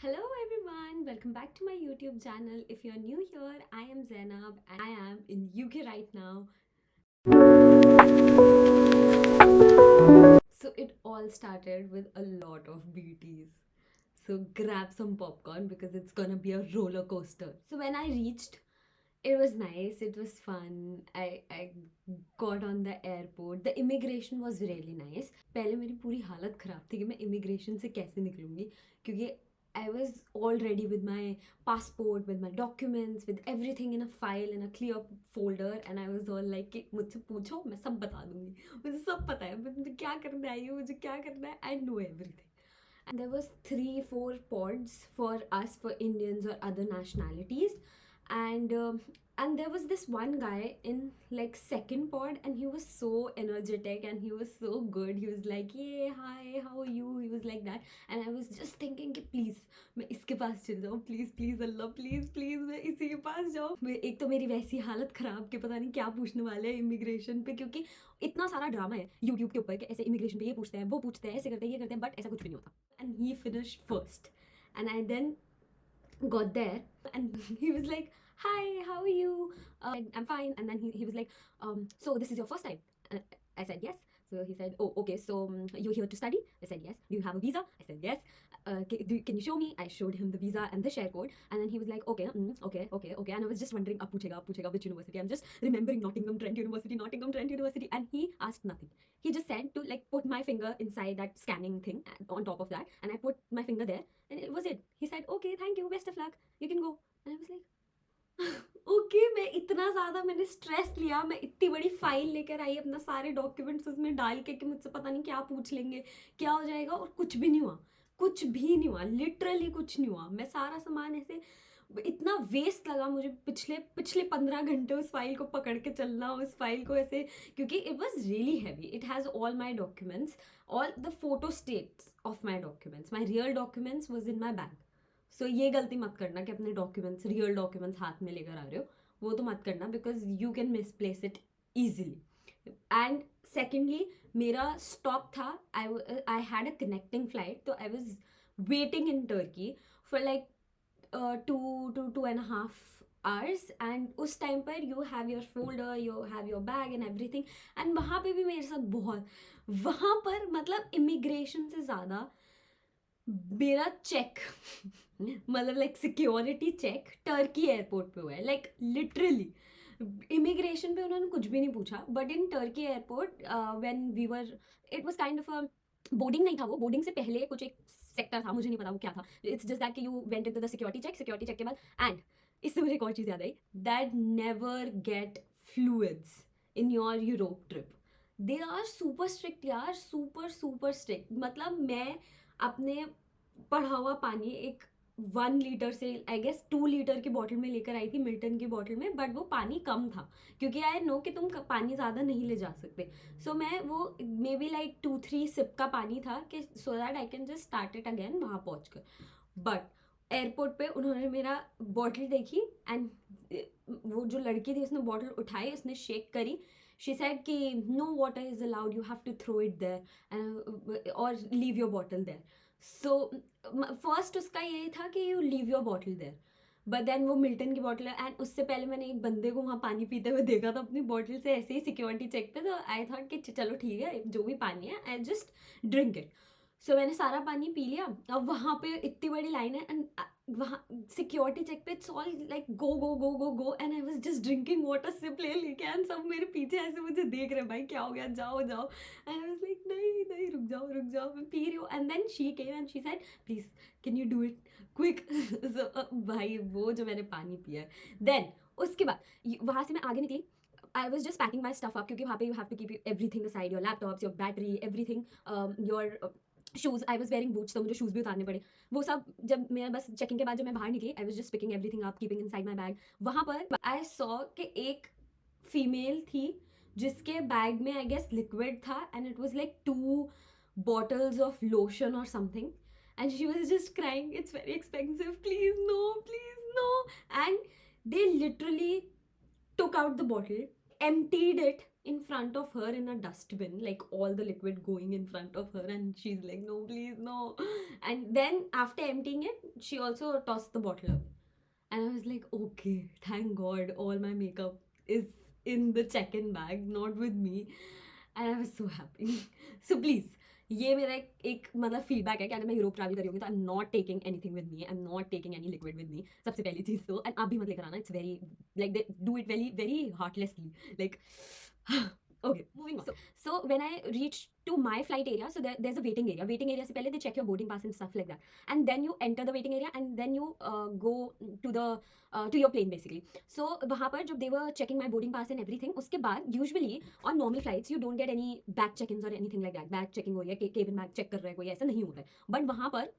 Hello everyone, welcome back to my YouTube channel. If you're new here, I am Zainab and I am in UK right now. So it all started with a lot of BTs. So grab some popcorn because it's gonna be a roller coaster. So when I reached, it was nice, it was fun. I got on the airport. The immigration was really nice. पहले मेरी पूरी हालत ख़राब थी कि मैं immigration से कैसे निकलूँगी, क्योंकि I was all ready with my passport, with my documents, with everything in a file, in a clear folder, and I was all like कि मुझसे पूछो मैं सब बता दूँगी, मुझे सब पता है, मुझे क्या करना है, मुझे क्या करना है, I know everything. And there was 3-4 pods for us, for Indians or other nationalities, and there was this one guy in like second pod, and he was so energetic and he was so good. He was like, yeah, hi, how are you? He was like that, and I was just thinking कि please मैं इसके पास चल जाऊँ, please please Allah please please मैं इसी के पास जाऊँ. एक तो मेरी वैसी हालत ख़राब कि पता नहीं क्या पूछने वाले हैं इमिग्रेशन पे, क्योंकि इतना सारा ड्रामा है यूट्यूब के ऊपर कि ऐसे इमिग्रेशन पे ये पूछते हैं, वो पूछते हैं, ऐसे करते हैं, ये करते हैं, बट ऐसा कुछ भी नहीं होता. And he finished first and I then got there, and he was like, hi, how are you? I'm fine. And then he was like, so this is your first time? I said yes. So he said, oh, okay, so you're here to study? I said yes. Do you have a visa? I said yes. Can you show me? I showed him the visa and the share code, and then he was like, okay, okay, and I was just wondering, ab puchega which university? I'm just remembering Nottingham Trent University, and he asked nothing. He just said to like put my finger inside that scanning thing on top of that, and I put my finger there, and it was it. He said, okay, thank you, best of luck, you can go. And I was like, okay मैं इतना ज़्यादा मैंने stress लिया, मैं इतनी बड़ी file लेकर आई अपना सारे डॉक्यूमेंट्स उसमें डाल के कि मुझसे पता नहीं क्या पूछ लेंगे, क्या हो जाएगा, और कुछ भी नहीं हुआ. कुछ भी नहीं हुआ, लिटरली कुछ नहीं हुआ. मैं सारा सामान ऐसे इतना वेस्ट लगा मुझे पिछले पिछले 15 घंटे उस फाइल को पकड़ के चलना, उस फाइल को ऐसे, क्योंकि it was really heavy. It has all my documents, all the photostats of my documents. My real documents was in my bag. So ये गलती मत करना कि अपने डॉक्यूमेंट्स, रियल डॉक्यूमेंट्स हाथ में लेकर आ रहे हो, वो तो मत करना, because you can misplace it easily. And secondly मेरा स्टॉप था, I had a connecting flight, तो I was waiting in Turkey for like 2 to 2.5 hours. And उस टाइम पर you have your folder, you have your bag and everything. And वहाँ पे भी मेरे साथ बहुत, वहाँ पर मतलब इमिग्रेशन से ज़्यादा मेरा चेक मतलब like security check Turkey airport पे हुआ है. लाइक लिटरली इमिग्रेशन पे उन्होंने कुछ भी नहीं पूछा, but in Turkey airport when we were, it was kind of a boarding. नहीं था वो, बोर्डिंग से पहले कुछ एक सेक्टर था, मुझे नहीं पता वो क्या था. इट्स जस्ट दैट कि you went into the security check के बाद. एंड इससे मुझे एक और चीज़ याद आई, that never get fluids in your Europe trip. They are super strict यार, सुपर सुपर स्ट्रिक्ट. मतलब मैं अपने पड़ा हुआ पानी एक 1 लीटर से आई गेस 2 लीटर की बॉटल में लेकर आई थी, मिल्टन की बॉटल में, बट वो पानी कम था, क्योंकि आई नो कि तुम पानी ज़्यादा नहीं ले जा सकते. सो मैं वो मे बी लाइक 2-3 सिप का पानी था कि so that I can just start it again वहाँ पहुँच कर. बट एयरपोर्ट पे उन्होंने मेरा बॉटल देखी, एंड वो जो लड़की थी उसने बॉटल उठाई, उसने शेक करी. शी सेड कि no water is allowed, you have to throw it there and और leave your bottle there. So first उसका ये था कि you leave your bottle there, but then वो मिल्टन की बॉटल है. एंड उससे पहले मैंने एक बंदे को वहाँ पानी पीते हुए देखा था अपनी बॉटल से ऐसे ही सिक्योरिटी चेक पे, तो आई थॉट कि चलो ठीक है, जो भी पानी है आई जस्ट ड्रिंक इट. सो मैंने सारा पानी पी लिया. अब वहाँ पे इतनी बड़ी लाइन है, एंड वहाँ सिक्योरिटी चेक पे it's all like go go go go go, and I was just drinking water sip ले लेके, एंड सब मेरे पीछे ऐसे मुझे देख रहे, भाई क्या हो गया, जाओ जाओ. एंड आई वाज लाइक नहीं नहीं, रुक जाओ मैं पी रही हूँ. And then she came and she said please can you do it quick. So भाई वो जो मैंने पानी पिया है, देन उसके बाद वहाँ से मैं आगे निकली. I was just packing my stuff up, क्योंकि वहाँ पे you have to keep everything aside, your laptops, your battery, everything, your shoes. I was wearing boots, तो मुझे शूज़ भी उतारने पड़े. वो सब जब मैं बस चेकिंग के बाद जब मैं बाहर निकली, I was just picking everything up, keeping in side my bag. वहाँ पर आई सॉ कि एक फीमेल थी जिसके बैग में आई गेस लिक्विड था, and it was like 2 bottles of lotion or something, and she was just crying, it's very expensive, please no, please no. And they literally took out the bottle, emptied it in front of her in a dustbin, like all the liquid going in front of her, and she's like, no, please, no. And then after emptying it, she also tossed the bottle away. And I was like, okay, thank God, all my makeup is in the check-in bag, not with me. And I was so happy. So please, ये मेरा एक मतलब feedback है कि अगर मैं Europe travel कर रही हूँ तो I am not taking anything with me, I am not taking any liquid with me, सबसे पहली चीज़ तो. एंड आप भी मत लेकर आना, it's very like they do it very very heartlessly, like. Okay, moving on. So when I reached to my flight area, so there's a waiting area. Waiting area से पहले they check your boarding pass and stuff like that, and then you enter the waiting area and then you go to your plane basically. So वहाँ पर जब they were checking my boarding pass and everything, उसके बाद usually on normal flights you don't get any bag check-ins or anything like that. Bag checking हो रही है, cabin bag check कर रहा है कोई, ऐसा नहीं होता है. But वहाँ पर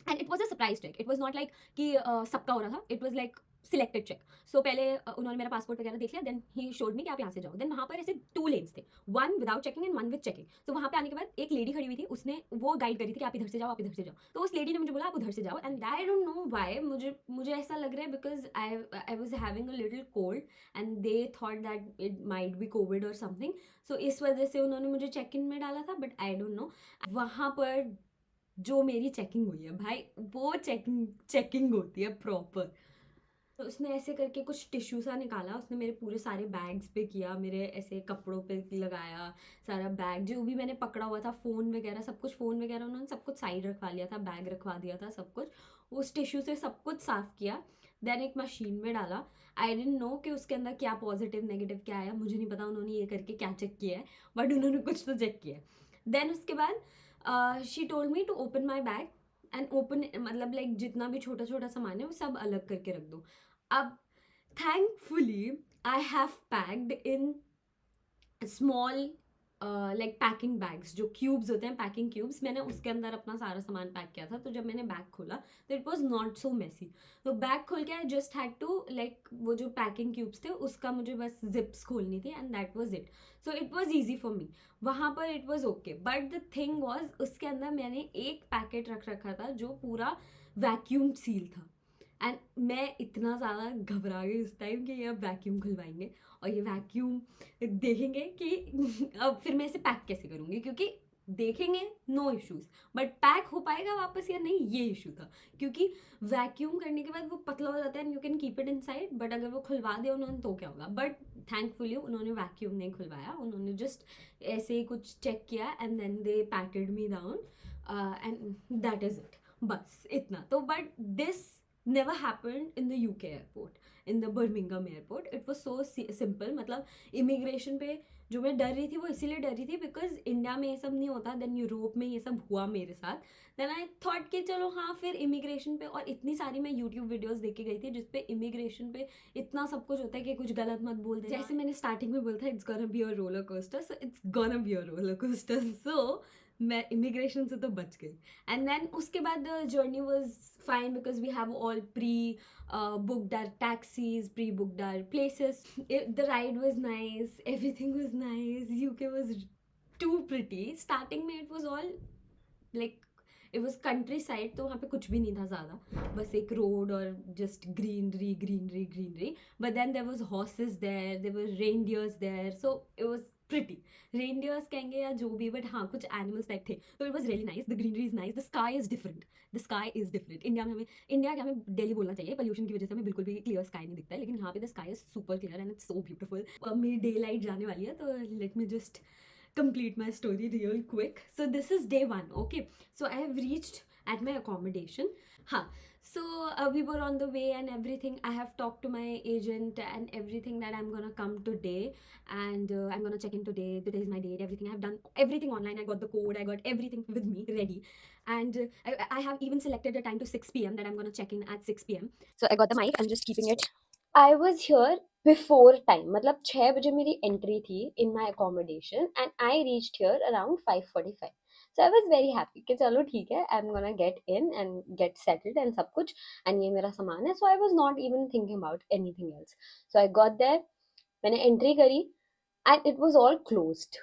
and it was a surprise check. It was not like कि सबका हो रहा था. It was like selected check. So पहले उन्होंने मेरा पासपोर्ट वगैरह देख लिया, देन ही शोड मी कि आप यहाँ से जाओ. देन वहाँ पर ऐसे 2 लेन्स थे, one without checking and one with checking. तो वहाँ पे आने के बाद एक लेडी खड़ी हुई थी, उसने वो गाइड करी थी कि आप इधर से जाओ, आप इधर से जाओ. तो उस लेडी ने मुझे बोला आप उधर से जाओ. And I don't know why मुझे ऐसा लग रहा है because I was having a little cold and they thought that it might be Covid और समथिंग. सो इस वजह से उन्होंने मुझे चेक इन में डाला था, बट आई डोंट नो. वहाँ पर जो मेरी चेकिंग हुई है भाई, वो चेकिंग होती है प्रॉपर. तो उसने ऐसे करके कुछ टिश्यू सा निकाला, उसने मेरे पूरे सारे बैग्स पे किया, मेरे ऐसे कपड़ों पे लगाया, सारा बैग जो भी मैंने पकड़ा हुआ था, फ़ोन वगैरह सब कुछ, फ़ोन वगैरह उन्होंने सब कुछ साइड रखवा लिया था, बैग रखवा दिया था, सब कुछ उस टिश्यू से सब कुछ साफ़ किया. देन एक मशीन में डाला. आई डेंट नो कि उसके अंदर क्या पॉजिटिव नेगेटिव क्या आया, मुझे नहीं पता उन्होंने ये करके क्या चेक किया है, बट उन्होंने कुछ तो चेक किया है. देन उसके बाद she told me to open my bag and open, मतलब लाइक जितना भी छोटा छोटा सामान है वो सब अलग करके रख दो. अब thankfully I have packed in small like packing bags, जो क्यूब्स होते हैं, पैकिंग क्यूब्स, मैंने उसके अंदर अपना सारा सामान पैक किया था. तो जब मैंने बैग खोला तो it was not so messy. तो बैग खोल के I just had to like वो जो पैकिंग क्यूब्स थे उसका मुझे बस जिप्स खोलनी थी and that was it. So it was easy for me. वहाँ पर it was okay, but the thing was उसके अंदर मैंने एक पैकेट रख रखा था जो पूरा वैक्यूम सील था. एंड मैं इतना ज़्यादा घबरा गई उस टाइम कि ये अब वैक्यूम खुलवाएंगे और ये वैक्यूम देखेंगे कि अब फिर मैं इसे पैक कैसे करूँगी, क्योंकि देखेंगे नो इश्यूज, बट पैक हो पाएगा वापस या नहीं, ये इशू था. क्योंकि वैक्यूम करने के बाद वो पतला हो जाता है and you can keep it inside, but अगर वो खुलवा दे उन्होंने तो क्या होगा. बट थैंकफुली उन्होंने वैक्यूम नहीं खुलवाया, उन्होंने जस्ट ऐसे ही कुछ चेक किया and then they patted me down and that is it. बस इतना तो. But this never happened in the UK airport, in the Birmingham airport. It was so simple. मतलब इमिग्रेशन पे जो मैं डर रही थी वो इसीलिए डर रही थी बिकॉज इंडिया में ये सब नहीं होता. देन यूरोप में ये सब हुआ मेरे साथ. देन आई थॉट कि चलो हाँ फिर इमिग्रेशन पे, और इतनी सारी मैं यूट्यूब वीडियोस देख के गई थी जिसपे इमिग्रेशन पे इतना सब कुछ होता है कि कुछ गलत मत बोल दे. जैसे मैंने स्टार्टिंग में बोला था it's gonna be a roller coaster, so it's gonna be a roller coaster. So मैं इमिग्रेशन से तो बच गई. एंड देन उसके बाद the journey was fine because we have all pre booked our taxis, pre-booked our places. The ride was nice, everything was nice. UK was too pretty. Starting में it was all like it was countryside, तो वहाँ पे कुछ भी नहीं था ज़्यादा, बस एक रोड और just greenery greenery greenery. But then there was horses there were reindeers there, so it was pretty. Reindeers कहेंगे या जो भी, बट हाँ कुछ एनिमल्स टाइप थे. तो it was really nice. The greenery is nice, the sky is different. The sky is different. India के हमें दिल्ली बोलना चाहिए, पोल्यूशन की वजह से हमें बिल्कुल भी क्लियर स्काई नहीं दिखता है, लेकिन यहाँ पे the sky is super clear and it's so beautiful. अब मेरी डे लाइट जाने वाली है, तो let me just complete my story real quick. So this is day 1. Okay, so I have reached at my accommodation. So we were on the way and everything. I have talked to my agent and everything that I'm gonna come today and I'm gonna check in today. Today is my date. Everything, I have done everything online. I got the code, I got everything with me ready, and I have even selected a time to 6 p.m. that I'm gonna check in at 6 p.m. So I got the mic. I'm just keeping it. I was here before time, मतलब 6 बजे मेरी entry थी in my accommodation and I reached here around 5:45. So I was very happy कि चलो ठीक है, I am gonna get in and get settled and सब कुछ, एंड ये मेरा सामान है. So I was not even thinking about anything else. So I got there, मैंने एंट्री करी and it was all closed.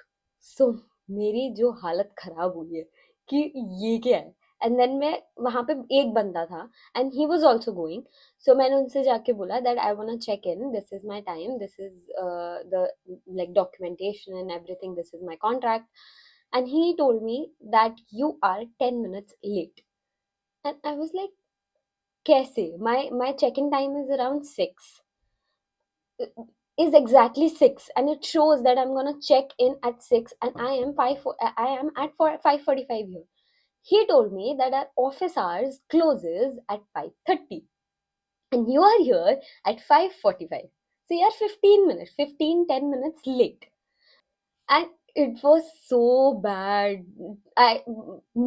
So मेरी जो हालत खराब हुई है कि ये क्या है, एंड देन मैं वहां पे एक बंदा था and he was also going. So मैंने उनसे जाके बोला that I want to check in, this is my time, this is the like documentation and everything, this is my contract. And he told me that you are 10 minutes late. And I was like, कैसे? My check-in time is around 6, is exactly 6, and it shows that I'm gonna check in at 6 and I am at 5:45 here. He told me that our office hours closes at 5:30 and you are here at 5:45. So you are 10 minutes late. And it was so bad. I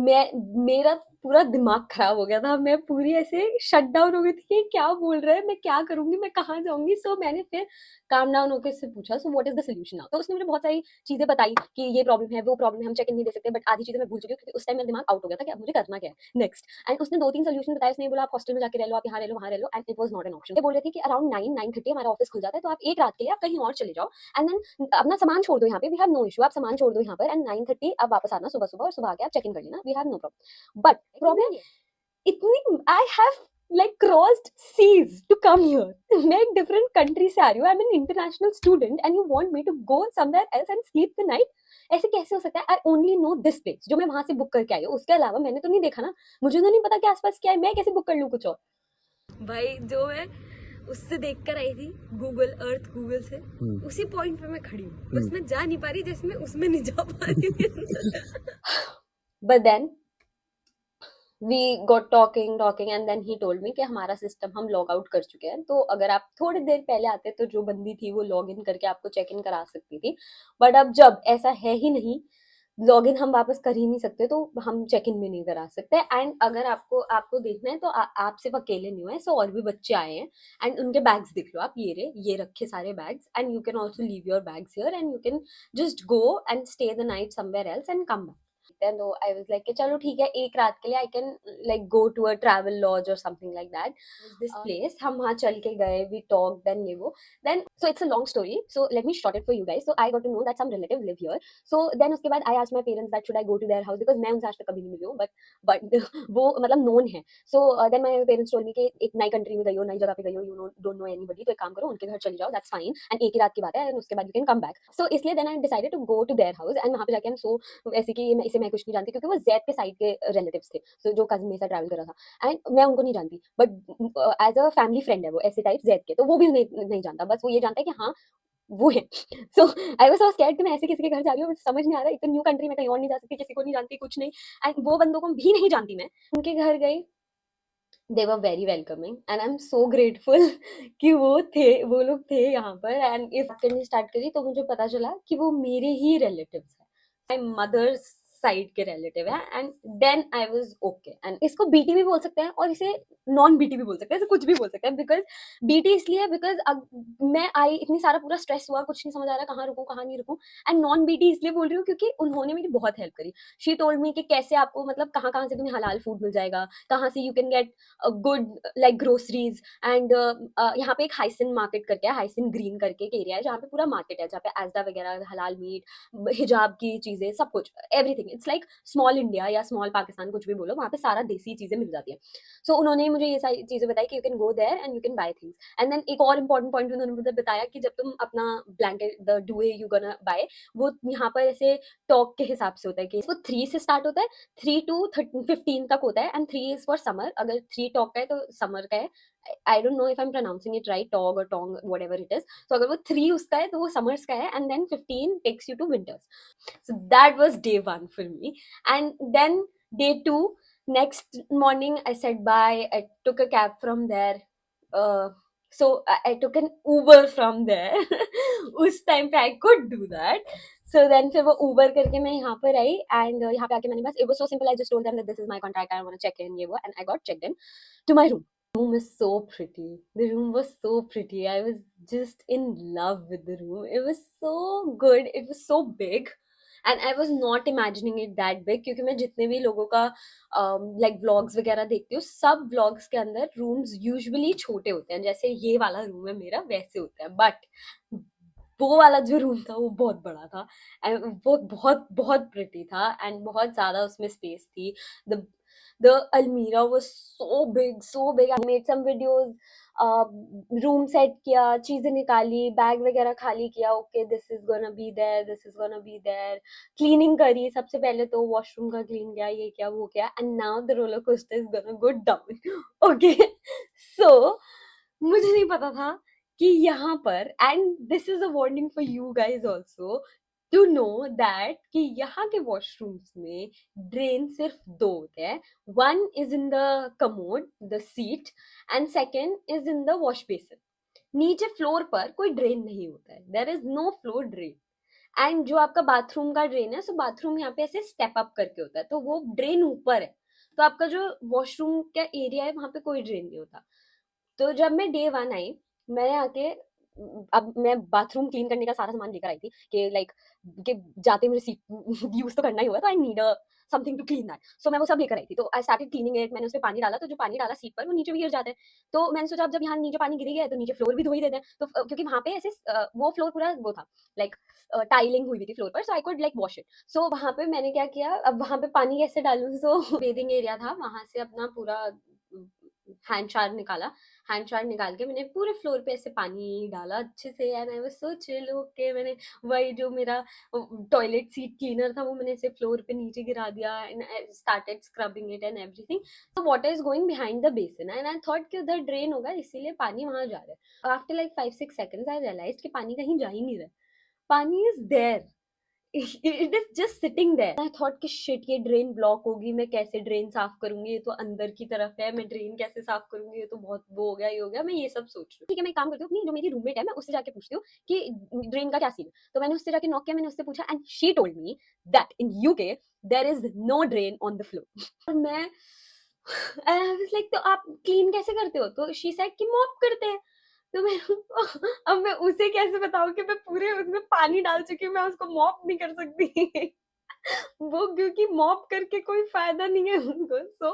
मैं मेरा पूरा दिमाग खराब हो गया था. मैं पूरी ऐसे शट डाउन हो गई थी कि ये क्या बोल रहा है, मैं क्या करूँगी, मैं कहाँ जाऊँगी? सो मैंने फिर काम डाउन होके उससे पूछा, so what is the solution now? तो उसने मुझे बहुत सारी चीज़ें बताई कि ये प्रॉब्लम है, वो प्रॉब्लम है, हम चेक इन नहीं दे सकते. बट आधी चीज़ें मैं भूल चुकी हूँ क्योंकि उस टाइम मेरा दिमाग आउट हो गया था कि अब मुझे करना क्या है नेक्स्ट. एंड उसने 2-3 सॉल्यूशन बताए. उसने बोला आप हॉस्टल में जाके रह लो, आप यहाँ रह लो, वहाँ रह लो. And it was not an option. ये बोल रहे थे कि अराउंड 9-9:30 हमारा ऑफिस खुल जाता है, तो आप एक रात के लिए आप कहीं और चले जाओ एंड देन अपना सामान छोड़ दो यहाँ पे, वी हैव नो इशू. आप सामान छोड़ दो यहाँ पर एंड 9:30 आप वापस आना सुबह-सुबह, और सुबह आके आप चेक इन कर लेना, we have no problem. But problem इतनी, I have like crossed seas to come here. मैं एक different country से आ रही हूँ. I'm an international student and you want me to go somewhere else and sleep the night? ऐसे कैसे हो सकता है? I only know this place जो मैं वहां से बुक करके आई हूँ. उसके अलावा मैंने तो नहीं देखा ना. मुझे तो नहीं पता कि आसपास क्या है. मैं कैसे बुक कर लूँ कुछ और? भाई जो मैं उससे देख कर आई थी गूगल अर्थ, गूगल से उसी पॉइंट पे मैं खड़ी हूँ. बस मैं जा नहीं पा रही जैसे मैं उसमें नहीं जा पा रही. But then we got talking and then he told me कि हमारा सिस्टम हम लॉग आउट कर चुके हैं, तो अगर आप थोड़ी देर पहले आते तो जो बंदी थी वो लॉग इन करके आपको चेक इन करा सकती थी. बट अब जब ऐसा है ही नहीं, लॉग इन हम वापस कर ही नहीं सकते, तो हम चेक इन भी नहीं करा सकते. एंड अगर आपको आपको देखना है तो आप सिर्फ अकेले नहीं हुए, सो और भी बच्चे आए हैं एंड उनके बैग्स देख लो आप. ये रखे सारे bags and you can also leave your bags here and you can just go and stay the night somewhere else and come back. Then though I was like कि चलो ठीक है, एक रात के लिए I can like go to a travel lodge or something like that. This place हम वहाँ चल के गए, we talked, then ये वो. Then so it's a long story, so let me short it for you guys. So I got to know that some relative live here. So then उसके बाद I asked my parents that should I go to their house because मैं उनसे आज तक कभी नहीं मिली हूँ, but वो मतलब known है. So then my parents told me कि एक नई country में गई हो, नई जगह पे गई हो, you don't know anybody, तो एक काम करो उनके घर चली जाओ, that's fine. And एक ही रात की बात है and उसके बाद you can come back. So इसलिए then I decided to go to their house and वहाँ पे जाके हम so ऐसे कि मैं कुछ नहीं जानती क्योंकि वो जैद के साइड के रिलेटिव्स थे, so, जो कजिन मेरे साथ ट्रैवल कर रहा था एंड मैं उनको नहीं जानती. But as a family friend है वो, ऐसे टाइप जैद के, तो वो भी नहीं जानता. बस वो ये जानता है कि हाँ वो है. So I was so scared कि मैं ऐसे किसी के घर जा रही हूँ, मुझे समझ नहीं आ रहा. इतनी न्यू कंट्री में कहीं और नहीं जा सकती, किसी को नहीं जानती, कुछ नहीं. एंड वो बंदों को भी नहीं जानती मैं. उनके घर गई, they were very welcoming and I am so grateful कि वो लोग थे यहाँ पर. एंड इफ करनी स्टार्ट करी तो मुझे पता चला कि वो मेरे ही रिलेटिव्स हैं, माय मदर्स साइड के रिलेटिव है. And then I was okay. And इसको बीटी भी बोल सकते हैं और इसे नॉन बीटी भी बोल सकते हैं, इसे कुछ भी बोल सकते हैं. बिकॉज बीटी इसलिए बिकॉज मैं आई इतनी सारा पूरा स्ट्रेस हुआ, कुछ नहीं समझ आ रहा कहाँ रुकूं कहाँ नहीं रुकूं. एंड नॉन बीटी इसलिए बोल रही हूँ क्योंकि उन्होंने मेरी बहुत हेल्प करी. शी टोल्ड मी कि कैसे आपको मतलब कहाँ कहाँ से तुम्हें हलाल फूड मिल जाएगा, कहाँ से you can get good like groceries. And यहाँ पे एक हाइसिन मार्केट करके है, हाइसिन ग्रीन करके एक एरिया है जहाँ पे पूरा मार्केट है, जहाँ पे एजदा वगैरह, हलाल मीट, हिजाब की चीजें, सब कुछ, everything. It's like small India या स्मॉल पाकिस्तान, कुछ भी बोलो, वहाँ पे सारा देसी चीजें मिल जाती है. सो उन्होंने मुझे ये सारी चीजें बताई कि you can go there and you can buy things. And then एक और इंपॉर्टेंट पॉइंट उन्होंने मुझे बताया कि जब तुम अपना blanket, the Doue you gonna buy, वो यहाँ पर ऐसे टॉक के हिसाब से होता है कि वो 3 से स्टार्ट होता है, 3 to 15 तक होता है. And 3 is for summer. अगर 3 टॉक का है तो समर का है. I don't know if I am pronouncing it right, टॉग और टोंग, व्हाटएवर इट इज. तो अगर वो 3 उसका है तो वो समर्स का है. And then 15 takes you to winters. So that was day one for me. And then day two, next morning, I said bye. I took a cab from there. So I took an Uber from there. उस time पे I could do that. So then फिर वो Uber करके मैं यहाँ पर आई and यहाँ पे आके मैंने बस, it was so simple. I just told them that this is my contract. I want to check in ये वो, and I got checked in to my room. Room is so pretty. The room was so pretty. I was just in love with the room. It was so good. It was so big. And I was not imagining it that big क्योंकि मैं जितने भी लोगों का like vlogs वगैरह देखती हूँ, सब व्लॉग्स के अंदर रूम्स यूजुअली छोटे होते हैं, जैसे ये वाला रूम है मेरा वैसे होता है. बट वो वाला जो रूम था वो बहुत बड़ा था एंड वो बहुत बहुत प्रिटी था एंड बहुत ज्यादा उसमें स्पेस थी. The The almirah was so big, so big. I made some videos, room set किया, चीजें निकाली, बैग वगैरह खाली किया, okay this is gonna be there, this is gonna be there, cleaning करी, सबसे पहले तो वॉशरूम का क्लीन किया, ये क्या वो क्या, and now the roller coaster is gonna go down. Okay, so मुझे नहीं पता था कि यहाँ पर, and this is a warning for you guys also to know that कि यहाँ के वॉशरूम्स में ड्रेन सिर्फ दो होते हैं। One is in the commode, the seat, and second is in the wash basin. नीचे फ्लोर पर कोई ड्रेन नहीं होता है, there is no floor drain. And जो आपका बाथरूम का ड्रेन है, सो बाथरूम यहाँ पे ऐसे स्टेप अप करके होता है, तो वो ड्रेन ऊपर है, तो आपका जो वॉशरूम का एरिया है वहां पे कोई ड्रेन नहीं होता। तो जब मैं डे वन आई, मैंने आके, अब मैं बाथरूम क्लीन करने का सारा सामान लेकर आई थी कि लाइक कि जाते मुझे सीट यूज तो करना ही होगा, तो I need a something to clean that, so मैं वो सब लेकर आई थी। तो आई स्टार्टेड क्लीनिंग इट, मैंने उसमें पानी डाला, तो जो पानी डाला सीट पर वो नीचे भी गिर जाते हैं। तो मैंने सोचा अब जब यहाँ नीचे पानी गिर गया है तो नीचे फ्लोर भी धो ही देते हैं, तो क्योंकि वहां पे ऐसे वो फ्लोर पूरा वो था, लाइक टाइलिंग हुई हुई थी फ्लोर पर, so I could like wash it. So वहां पे मैंने क्या किया, अब वहां पे पानी कैसे डालूं, सो बेदिंग एरिया था, वहां से अपना पूरा हैंड शावर निकाला, हैंड शावर निकाल के मैंने पूरे फ्लोर पे ऐसे पानी डाला अच्छे से, and I was so chill. Okay, मैंने वही जो मेरा टॉयलेट सीट क्लीनर था वो मैंने ऐसे फ्लोर पे नीचे गिरा दिया, and I started scrubbing it and everything. So water is going behind the basin, and I thought कि उधर ड्रेन होगा इसीलिए पानी वहां जा रहा है। After like 5-6 seconds I realise कि पानी कहीं जा ही नहीं रहा है, पानी is there, it is just sitting there. I thought कि शिट, ये ड्रेन ब्लॉक होगी, मैं कैसे ड्रेन साफ करूंगी, ये तो अंदर की तरफ है, मैं ड्रेन कैसे साफ करूंगी, ये तो बहुत वो हो गया, ये हो गया, मैं ये सब सोच रही हूँ। ठीक है, मैं एक काम करती हूँ, अपनी जो मेरी रूममेट है मैं उससे जाके पूछती हूँ कि ड्रेन का क्या सीन है। तो मैंने उससे जाके नॉक किया, मैंने उससे पूछा, and she told me that in UK there is no drain on the floor. और मैं आई वाज लाइक, तो आप क्लीन कैसे करते हो, तो शी सेड कि मॉप करते हैं। तो मैं अब मैं उसे कैसे बताऊं कि मैं पूरे उसमें पानी डाल चुकी हूँ, मैं उसको मॉप नहीं कर सकती। वो क्योंकि मॉप करके कोई फायदा नहीं है उनको, सो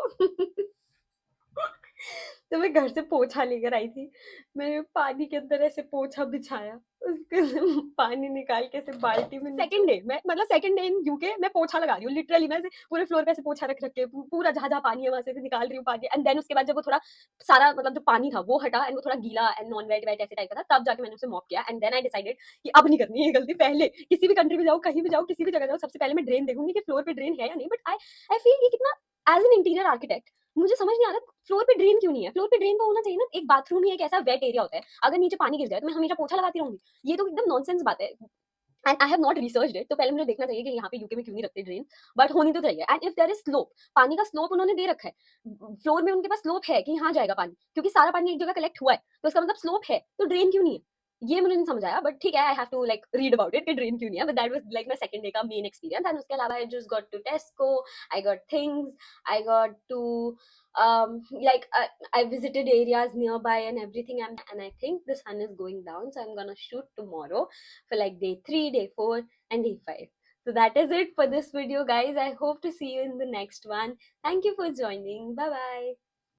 तो मैं घर से पोछा लेकर आई थी, मैंने पानी के अंदर ऐसे पोछा बिछाया, उसके से पानी निकाल के ऐसे बाल्टी में, सेकंड डे मैं, मतलब सेकंड डे इन यूके मैं पोछा लगा रही हूँ लिटरली, मैं ऐसे पूरे फ्लोर पे ऐसे पोछा रख रख के पूरा जहाँ जहाँ पानी है वहां से ऐसे निकाल रही हूँ पानी, एंड देन उसके बाद जब वो थोड़ा सारा मतलब जो पानी था वो हटा, एंड वो थोड़ा गीला एंड नॉन वेट वेट ऐसे टाइप का था, तब जाके मैंने उसे मॉप किया, एंड देन आई डिसाइडेड कि अब नहीं करनी है ये गलती। पहले किसी भी कंट्री में जाओ, कहीं भी जाओ, किसी भी जगह जाओ, सबसे पहले मैं ड्रेन देखूंगी कि फ्लोर पे ड्रेन है या नहीं। बट आई फील ये कितना, एज एन इंटीरियर आर्किटेक्ट मुझे समझ नहीं आ रहा फ्लोर पे ड्रेन क्यों नहीं है। फ्लोर पे ड्रेन तो होना चाहिए ना, एक बाथरूम ही एक ऐसा वेट एरिया होता है, अगर नीचे पानी गिर जाए तो मैं हमेशा पोछा लगाती रहूंगी, ये तो एकदम नॉनसेंस बात है। And I have not researched it, तो पहले मुझे देखना चाहिए कि यहाँ पे यूके में क्यों नहीं रखते ड्रेन, बट होनी तो चाहिए। And if there is slope, पानी का स्लोप उन्होंने दे रखा है फ्लोर में, उनके पास स्लोप है कि यहाँ जाएगा पानी, क्योंकि सारा पानी एक जगह कलेक्ट हुआ है, तो उसका मतलब स्लोप है, तो ड्रेन क्यों नहीं है, ये मुझे नहीं समझ आया। बट ठीक है, I have to like read about it कि ड्रेन क्यों नहीं है, but that was like my second day का मेन एक्सपीरियंस। एंड उसके अलावा I just got to Tesco, I got things, I got to like I visited areas nearby and everything, and I think the sun is going down, so I'm gonna shoot tomorrow for like day 3, day 4, and day 5. So that is it for this video, guys. I hope to see you in the next one. Thank you for joining. Bye bye.